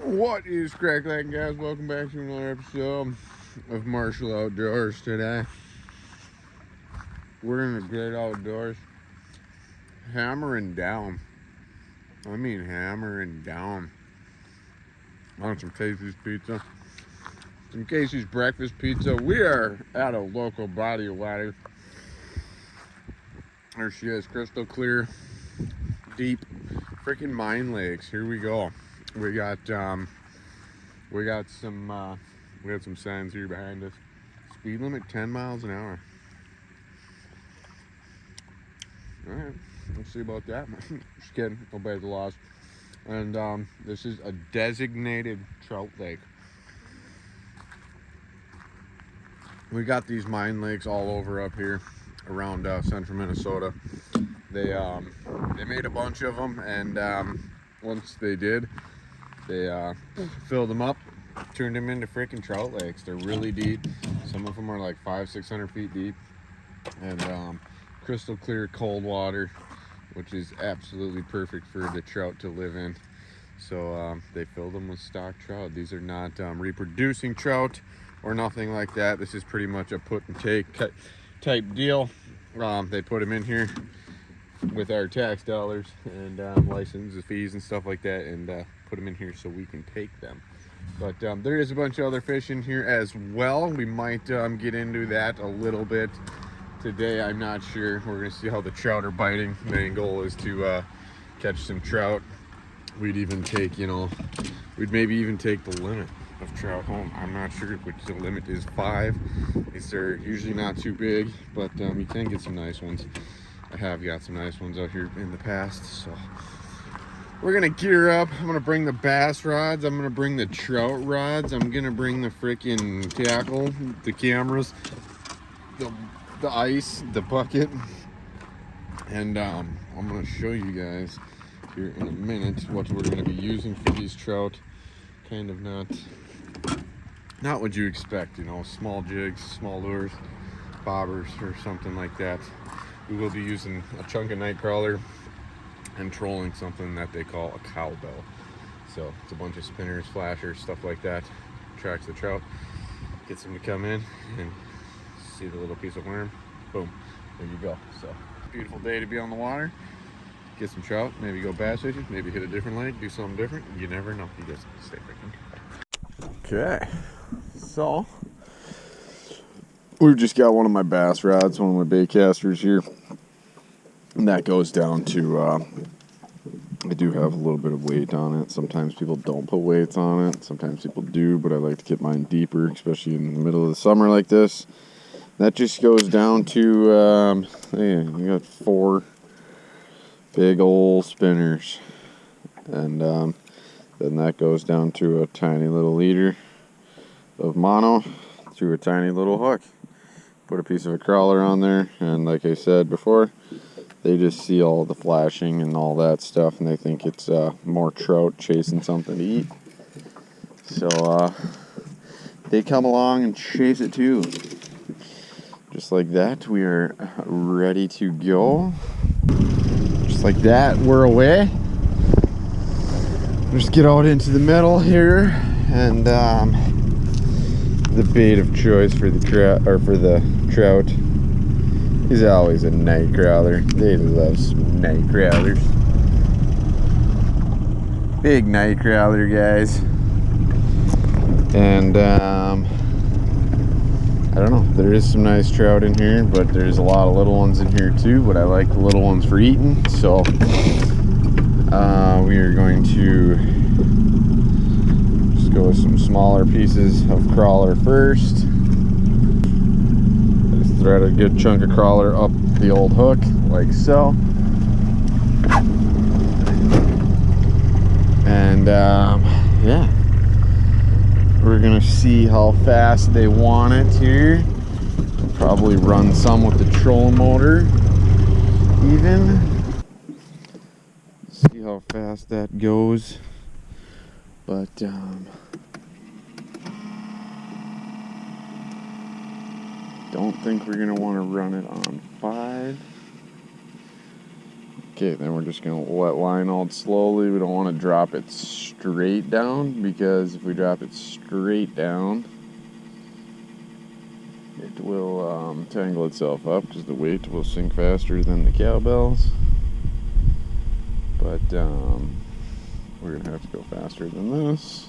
What is crack-lacking, guys? Welcome back to another episode of Martial Outdoors. Today we're in the great outdoors, hammering down. I mean hammering down on some Casey's pizza, some Casey's breakfast pizza. We are at a local body of water. There she is, crystal clear, deep, freaking mine lakes. Here we go. We got some signs here behind us. Speed limit 10 miles an hour. All right, let's see about that. Just kidding. Obey the laws. And this is a designated trout lake. We got these mine lakes all over up here around central Minnesota. They made a bunch of them, and once they did, they filled them up, turned them into freaking trout lakes. They're really deep. Some of them are like 500-600 feet deep, and crystal clear cold water, which is absolutely perfect for the trout to live in. So they filled them with stock trout. These are not reproducing trout or nothing like that. This is pretty much a put and take type deal. They put them in here with our tax dollars and license fees and stuff like that, and put them in here so we can take them. But there is a bunch of other fish in here as well. We might get into that a little bit today. I'm not sure. We're gonna see how the trout are biting. The main goal is to catch some trout. We'd even take, we'd maybe even take the limit of trout home. I'm not sure which the limit is. 5. They're usually not too big, but you can get some nice ones. I have got some nice ones out here in the past, so we're gonna gear up. I'm gonna bring the bass rods, I'm gonna bring the trout rods, I'm gonna bring the freaking tackle, the cameras, the ice, the bucket, and I'm gonna show you guys here in a minute what we're gonna be using for these trout. Kind of not what you expect, small jigs, small lures, bobbers, or something like that. We will be using a chunk of night crawler and trolling something that they call a cowbell. So it's a bunch of spinners, flashers, stuff like that. Attracts the trout, gets them to come in and see the little piece of worm. Boom, there you go. So beautiful day to be on the water. Get some trout, maybe go bass fishing, maybe hit a different lake, do something different. You never know. You just stay freaking. Okay, so we've just got one of my bass rods, one of my bait casters here, and that goes down to, I do have a little bit of weight on it. Sometimes people don't put weights on it, sometimes people do, but I like to get mine deeper, especially in the middle of the summer like this. That just goes down to, we got 4 big old spinners, and then that goes down to a tiny little leader of mono through a tiny little hook. Put a piece of a crawler on there, and like I said before, they just see all the flashing and all that stuff, and they think it's more trout chasing something to eat. So they come along and chase it too. Just like that, we are ready to go. Just like that, we're away. Just get out into the middle here, and the bait of choice for the trout is always a night crawler. They love some night crawlers. Big night crawler, guys. And I don't know, there is some nice trout in here, but there's a lot of little ones in here too, but I like the little ones for eating. So we are going to just go with some smaller pieces of crawler first. Just thread a good chunk of crawler up the old hook like so, and yeah, we're gonna see how fast they want it here. Probably run some with the trolling motor even. See how fast that goes. But don't think we're gonna want to run it on 5. Okay, then we're just going to let line out slowly. We don't want to drop it straight down, because if we drop it straight down, it will tangle itself up, because the weight will sink faster than the cowbells. But we're going to have to go faster than this.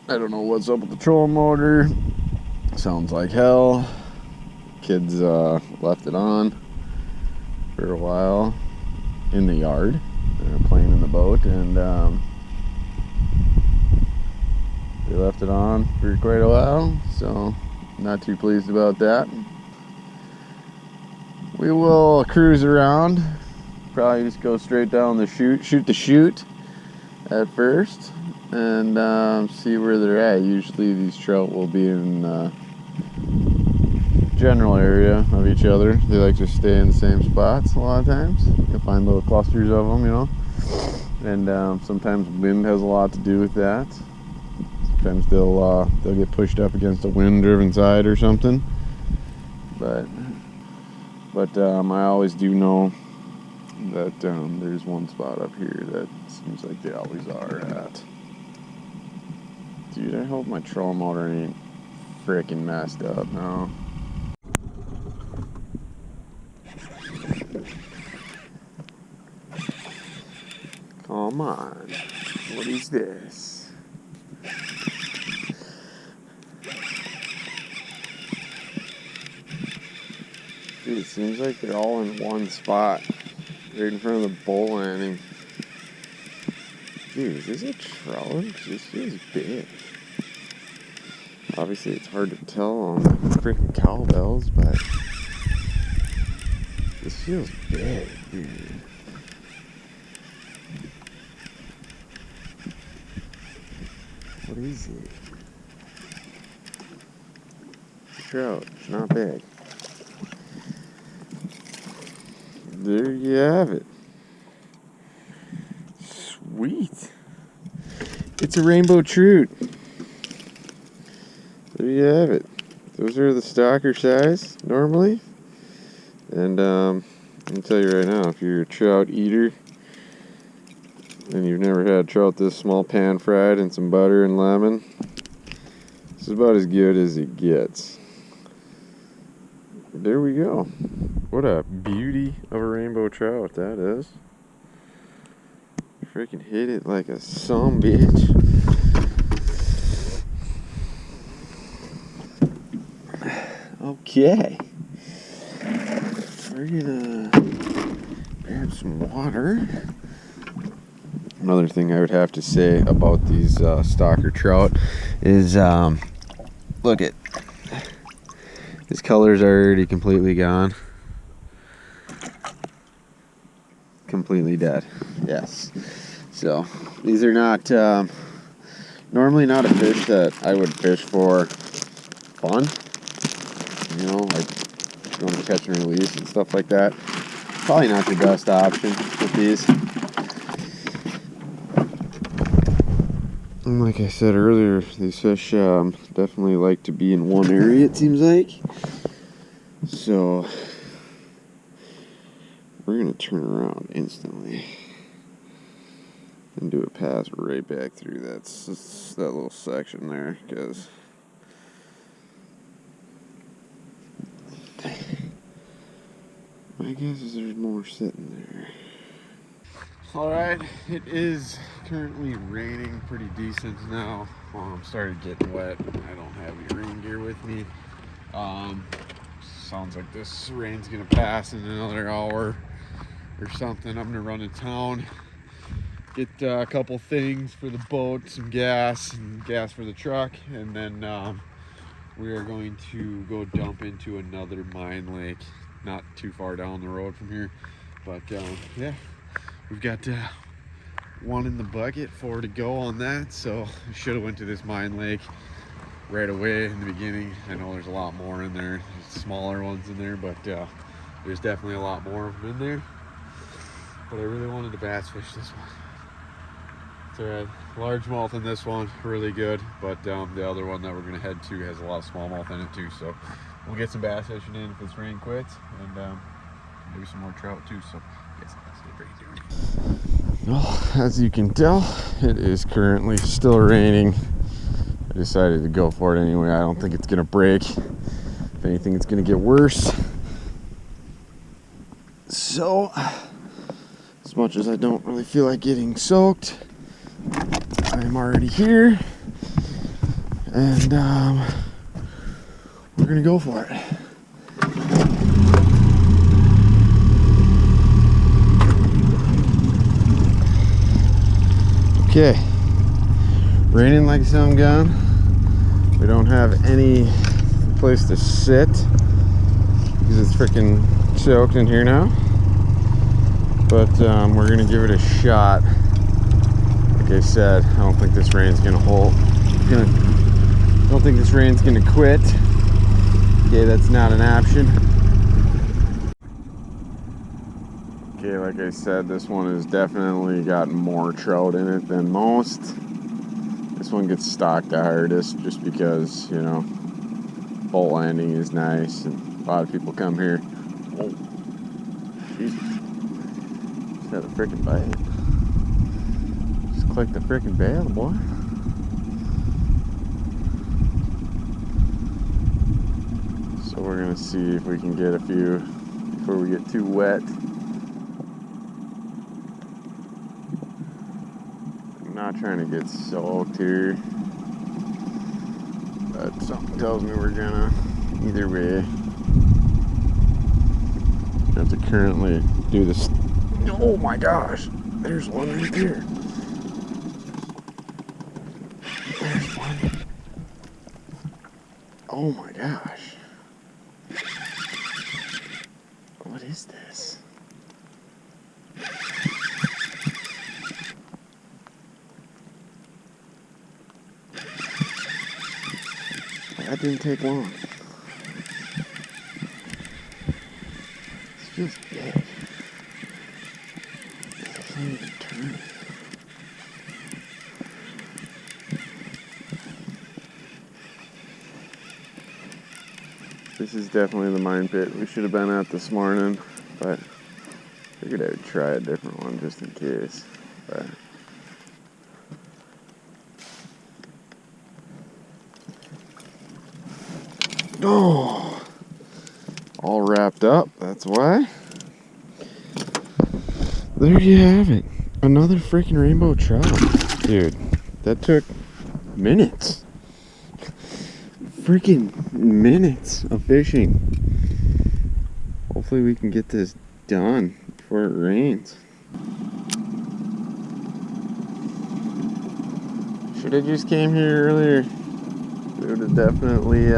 I don't know what's up with the trolling motor. Sounds like hell. Kids left it on for a while in the yard. They were playing in the boat, and they left it on for quite a while, so not too pleased about that. We will cruise around, probably just go straight down the shoot the chute at first, and see where they're at. Usually these trout will be in general area of each other. They like to stay in the same spots a lot of times. You'll find little clusters of them, you know, and sometimes wind has a lot to do with that. Sometimes they'll get pushed up against a wind-driven side or something. But I always do know that there's one spot up here that seems like they always are at. Dude, I hope my trolling motor ain't freaking messed up now. Come on, what is this? Dude, it seems like they're all in one spot, right in front of the bowl landing. Dude, is this a trout? This feels big. Obviously, it's hard to tell on the freaking cowbells, but this feels big, dude. What is it? It's a trout. It's not big. There you have it. Sweet. It's a rainbow trout. There you have it. Those are the stocker size normally. And I'm gonna tell you right now, if you're a trout eater and you've never had trout this small, pan fried in some butter and lemon, this is about as good as it gets. There we go. What a beauty of a rainbow trout that is. Freaking hit it like a sumbitch. Okay. We're gonna grab some water. Another thing I would have to say about these stalker trout is, look at his colors are already completely gone. Completely dead. Yes. So these are not normally not a fish that I would fish for fun. You know, like going to catch and release and stuff like that. Probably not the best option with these. And like I said earlier, these fish definitely like to be in one area, it seems like. So we're going to turn around instantly and do a pass right back through that little section there, because my guess is there's more sitting there. Alright, it is currently raining pretty decent now. Started getting wet. I don't have any rain gear with me. Sounds like this rain's gonna pass in another hour or something. I'm gonna run to town, get a couple things for the boat, some gas and gas for the truck, and then we are going to go dump into another mine lake not too far down the road from here. But yeah, we've got one in the bucket, 4 to go on that. So I should have went to this mine lake right away in the beginning. I know there's a lot more in there, there's smaller ones in there, but there's definitely a lot more of them in there. But I really wanted to bass fish this one. It's alright. Largemouth in this one, really good. But the other one that we're going to head to has a lot of smallmouth in it too. So we'll get some bass fishing in if this rain quits, and maybe some more trout too. So Well, as you can tell, it is currently still raining. I decided to go for it anyway. I don't think it's gonna break. If anything, it's gonna get worse. So, as much as I don't really feel like getting soaked, I'm already here, and we're gonna go for it. Okay, raining like some gun. We don't have any place to sit because it's freaking soaked in here now. But we're gonna give it a shot. Like I said, I don't think this rain's gonna hold. I don't think this rain's gonna quit. Okay, that's not an option. Okay, like I said, this one has definitely got more trout in it than most. This one gets stocked the hardest just because, you know, boat landing is nice and a lot of people come here. Oh, Jesus. Just had a freaking bite. Just click the freaking bail, boy. So we're gonna see if we can get a few before we get too wet. I'm not trying to get soaked here, but something tells me we're gonna either way. I have to currently do this. Oh my gosh, there's one right there. There's one. Oh my gosh. What is this? That didn't take long. It's just dead. It can't even turn. This is definitely the mine pit we should have been at this morning, but I figured I would try a different one just in case. But oh, all wrapped up, that's why. There you have it. Another freaking rainbow trout. Dude, that took minutes. Freaking minutes of fishing. Hopefully we can get this done before it rains. Should have just came here earlier. We would have definitely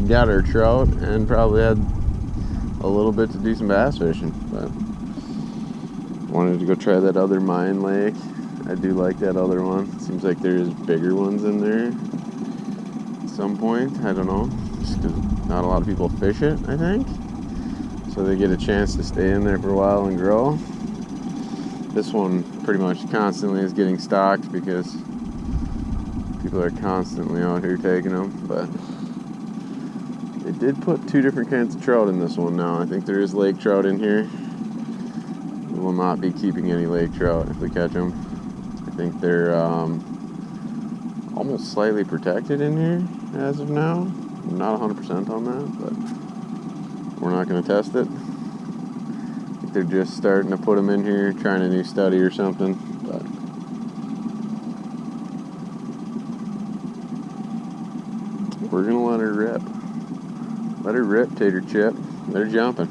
got our trout and probably had a little bit to do some bass fishing. But wanted to go try that other mine lake. I do like that other one. Seems like there's bigger ones in there at some point. I don't know. Just because not a lot of people fish it, I think. So they get a chance to stay in there for a while and grow. This one pretty much constantly is getting stocked because people are constantly out here taking them. But they did put 2 different kinds of trout in this one now. I think there is lake trout in here. We will not be keeping any lake trout if we catch them. I think they're almost slightly protected in here as of now. I'm not 100% on that, but we're not going to test it. I think they're just starting to put them in here, trying a new study or something. But we're going to let her rip. Let her rip, Tater Chip. They're jumping.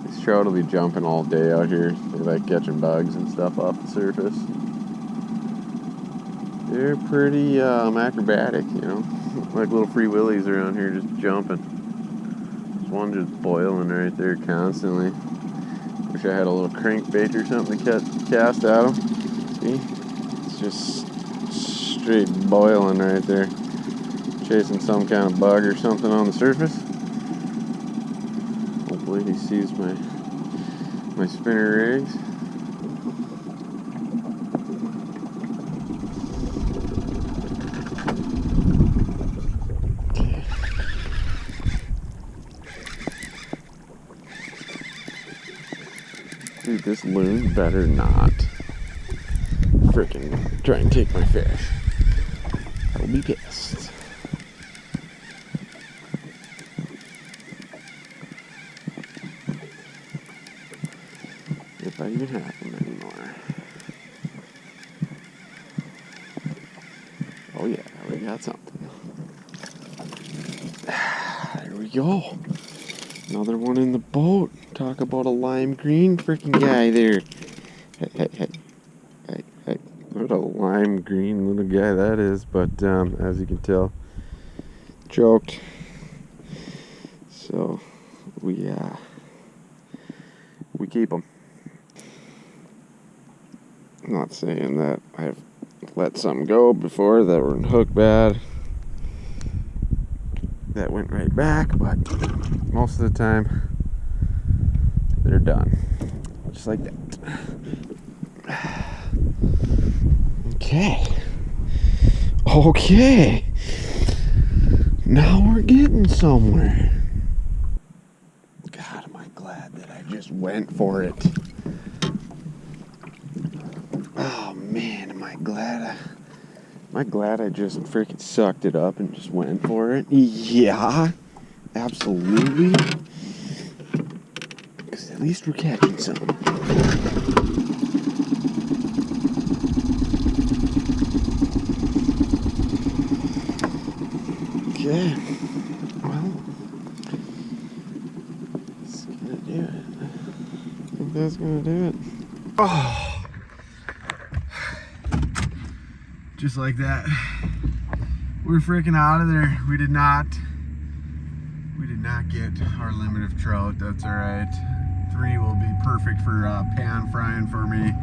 These trout will be jumping all day out here. They like catching bugs and stuff off the surface. They're pretty acrobatic, you know. Like little free willies around here just jumping. There's one just boiling right there constantly. Wish I had a little crankbait or something to cast at them. See? It's just straight boiling right there. Chasing some kind of bug or something on the surface. Hopefully he sees my spinner rigs. this loon better not freaking try and take my fish. I'll be pissed. If I even have them anymore. Oh yeah, we got something. There we go. Another one in the boat. Talk about a lime green freaking guy there. Hey. What a lime green little guy that is. But as you can tell, choked. So we keep them. I'm not saying that I've let some go before that were hooked bad. That went right back, but most of the time they're done. Just like that. Okay. Now we're getting somewhere. God, am I glad that I just went for it. Oh man, am I glad I just freaking sucked it up and just went for it? Yeah, absolutely. Because at least we're catching something. Okay, well, that's gonna do it. I think that's gonna do it. Oh. Just like that. We're freaking out of there. We did not get our limit of trout. That's all right. 3 will be perfect for pan frying for me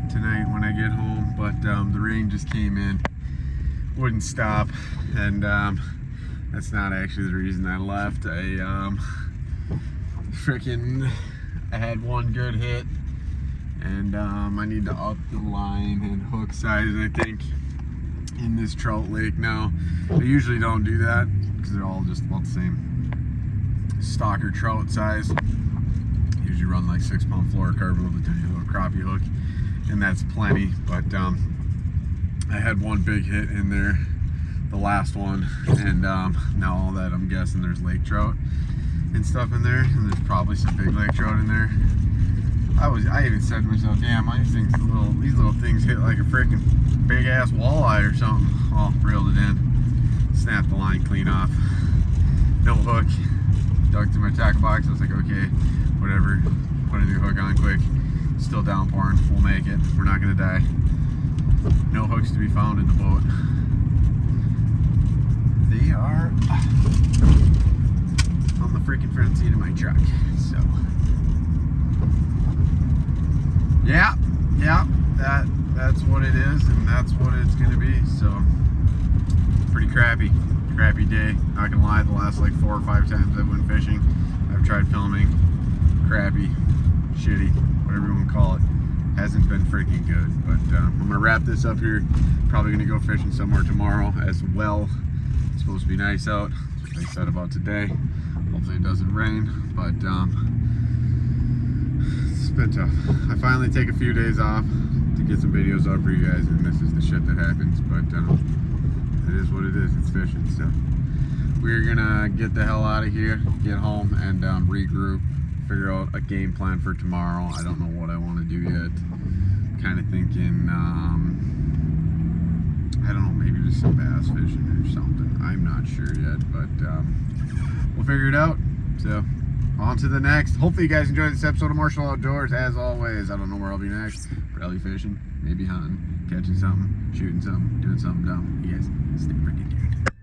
tonight when I get home. But the rain just came in, wouldn't stop, and that's not actually the reason I left. I had one good hit, and I need to up the line and hook size, I think, in this trout lake now. They usually don't do that because they're all just about the same stalker trout size. Usually run like 6-pound fluorocarbon with a tiny little crappie hook, and that's plenty. But I had one big hit in there, the last one, and now all that, I'm guessing there's lake trout and stuff in there, and there's probably some big lake trout in there. I even said to myself, damn, these little things hit like a freaking big ass walleye or something. Well, reeled it in, snapped the line clean off, no hook, dug through my tackle box. I was like, okay, whatever, put a new hook on quick. Still downpouring, we'll make it, we're not gonna die. No hooks to be found in the boat. They are on the freaking front seat of my truck, so. Yeah, that's what it is, and that's what it's gonna be. So pretty crappy day. Not gonna lie, the last like 4 or 5 times I went fishing, I've tried filming. Crappy, shitty, whatever you want to call it, hasn't been freaking good. But I'm gonna wrap this up here. Probably gonna go fishing somewhere tomorrow as well. It's supposed to be nice out. That's what they said about today. Hopefully it doesn't rain, but it's been tough. I finally take a few days off to get some videos up for you guys, and this is the shit that happens. But it is what it is. It's fishing. So we're gonna get the hell out of here, get home, and regroup, figure out a game plan for tomorrow. I don't know what I want to do yet. Kind of thinking, I don't know, maybe just some bass fishing or something. I'm not sure yet, but we'll figure it out. So on to the next. Hopefully you guys enjoyed this episode of Marshall Outdoors. As always, I don't know where I'll be next. Probably fishing, maybe hunting, catching something, shooting something, doing something dumb. You guys stay freaking tuned.